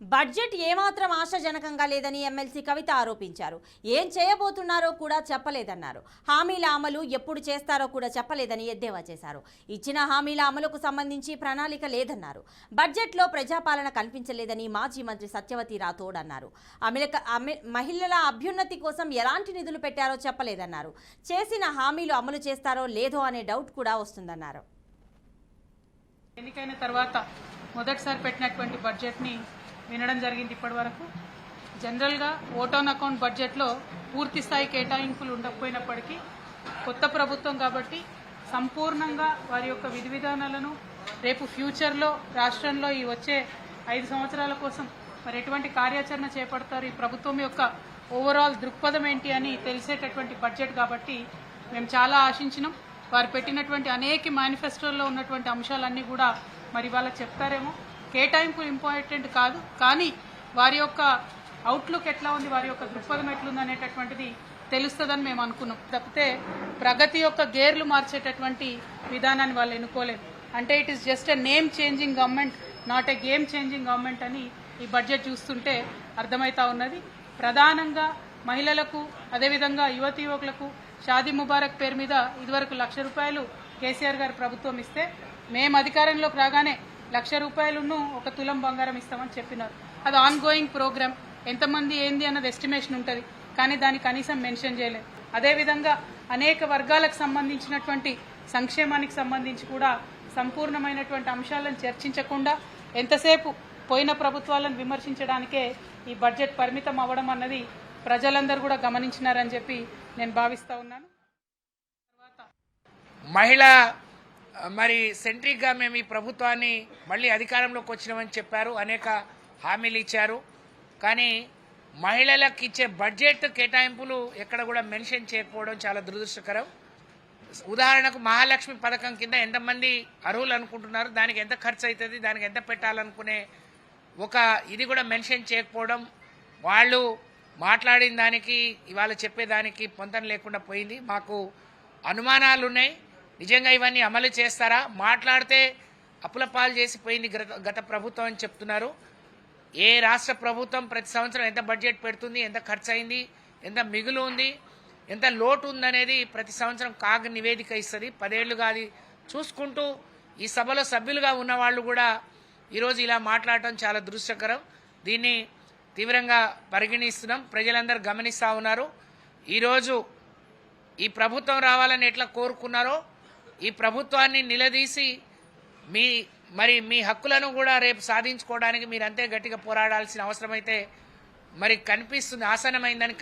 Budget ఏమాత్రం ఆశాజనకంగా లేదని ఎమ్మెల్సీ కవిత ఆరోపించారు. ఏం చేయబోతున్నారో కూడా చెప్పలేదన్నారు. హామీల అమలు ఎప్పుడు చేస్తారో కూడా చెప్పలేదని ఎద్దేవా చేశారు. ఇచ్చిన హామీల అమలుకు సంబంధించి ప్రణాళిక లేదన్నారు. బడ్జెట్లో ప్రజాపాలన కనిపించలేదని మాజీ మంత్రి సత్యవతి రాథోడ్ అన్నారు. మహిళల అభ్యున్నతి కోసం ఎలాంటి నిధులు పెట్టారో చెప్పలేదన్నారు. చేసిన హామీలు అమలు చేస్తారో లేదో అనే డౌట్ కూడా వస్తుందన్నారు. ఎన్నికైన తర్వాత మొదటిసారి పెట్టినటువంటి బడ్జెట్ని వినడం జరిగింది. ఇప్పటి వరకు జనరల్గా ఓట్ ఆన్ అకౌంట్ బడ్జెట్లో పూర్తి స్థాయి కేటాయింపులు ఉండకపోయినప్పటికీ కొత్త ప్రభుత్వం కాబట్టి సంపూర్ణంగా వారి యొక్క విధి విధానాలను రేపు ఫ్యూచర్లో రాష్ట్రంలో ఈ వచ్చే 5 సంవత్సరాల కోసం మరి ఎటువంటి కార్యాచరణ చేపడతారు, ఈ ప్రభుత్వం యొక్క ఓవరాల్ దృక్పథం ఏంటి అని తెలిసేటటువంటి బడ్జెట్ కాబట్టి మేము చాలా ఆశించినాం. వారు పెట్టినటువంటి అనేక మేనిఫెస్టోల్లో ఉన్నటువంటి అంశాలన్నీ కూడా మరి వాళ్ళకి చెప్తారేమో. కేటాయింపు ఇంపార్టెంట్ కాదు, కానీ వారి యొక్క అవుట్లుక్ ఎట్లా ఉంది, వారి యొక్క దృక్పథం ఎట్లుంది అనేటటువంటిది తెలుస్తుందని మేము అనుకున్నాం. తప్పితే ప్రగతి యొక్క గేర్లు మార్చేటటువంటి విధానాన్ని వాళ్ళు ఎన్నుకోలేదు. అంటే it is just a name changing government, not a game changing government అని ఈ బడ్జెట్ చూస్తుంటే అర్థమవుతా ఉన్నది. ప్రధానంగా మహిళలకు, అదేవిధంగా యువతి యువకులకు షాదీ ముబారక్ పేరు మీద ఇదివరకు ₹1,00,000 కేసీఆర్ గారి ప్రభుత్వం ఇస్తే మేము అధికారంలోకి రాగానే ₹1,00,000 1 తులం బంగారం ఇస్తామని చెప్పినారు. అది ఆన్ గోయింగ్ ప్రోగ్రామ్. ఎంతమంది ఏంది అన్నది ఎస్టిమేషన్ ఉంటుంది, కానీ దాన్ని కనీసం మెన్షన్ చేయలేదు. అదేవిధంగా అనేక వర్గాలకు సంబంధించినటువంటి సంక్షేమానికి సంబంధించి కూడా సంపూర్ణమైనటువంటి అంశాలను చర్చించకుండా ఎంతసేపు పోయిన ప్రభుత్వాలను విమర్శించడానికే ఈ బడ్జెట్ పరిమితం అవ్వడం అన్నది ప్రజలందరూ కూడా గమనించినారని చెప్పి నేను భావిస్తా ఉన్నాను. మహిళా మరి సెంట్రిక్గా మేము ఈ ప్రభుత్వాన్ని మళ్ళీ అధికారంలోకి వచ్చినామని చెప్పారు, అనేక హామీలు ఇచ్చారు. కానీ మహిళలకు ఇచ్చే బడ్జెట్ కేటాయింపులు ఎక్కడ కూడా మెన్షన్ చేయకపోవడం చాలా దురదృష్టకరం. ఉదాహరణకు మహాలక్ష్మి పథకం కింద ఎంతమంది అర్హులు అనుకుంటున్నారు, దానికి ఎంత ఖర్చు అవుతుంది, దానికి ఎంత పెట్టాలనుకునే ఒక ఇది కూడా మెన్షన్ చేయకపోవడం, వాళ్ళు మాట్లాడిన దానికి ఇవాళ చెప్పేదానికి పొంతన లేకుండా పోయింది. మాకు అనుమానాలు ఉన్నాయి. నిజంగా ఇవన్నీ అమలు చేస్తారా? మాట్లాడితే అప్పుల పాలు చేసిపోయింది గత ప్రభుత్వం అని చెప్తున్నారు. ఏ రాష్ట్ర ప్రభుత్వం ప్రతి సంవత్సరం ఎంత బడ్జెట్ పెడుతుంది, ఎంత ఖర్చు అయింది, ఎంత మిగులు ఉంది, ఎంత లోటు ఉందనేది ప్రతి సంవత్సరం కాగ్ నివేదిక ఇస్తుంది. 10 ఏళ్లుగా అది చూసుకుంటూ ఈ సభలో సభ్యులుగా ఉన్న వాళ్ళు కూడా ఈరోజు ఇలా మాట్లాడటం చాలా దురదృష్టకరం. దీన్ని తీవ్రంగా పరిగణిస్తున్నాం. ప్రజలందరూ గమనిస్తూ ఉన్నారు. ఈరోజు ఈ ప్రభుత్వం రావాలని ఎట్లా కోరుకున్నారో ఈ ప్రభుత్వాన్ని నిలదీసి మీ హక్కులను కూడా రేపు సాధించుకోవడానికి మీరు అంతే గట్టిగా పోరాడాల్సిన అవసరం అయితే మరి కనిపిస్తుంది, ఆసనమైందని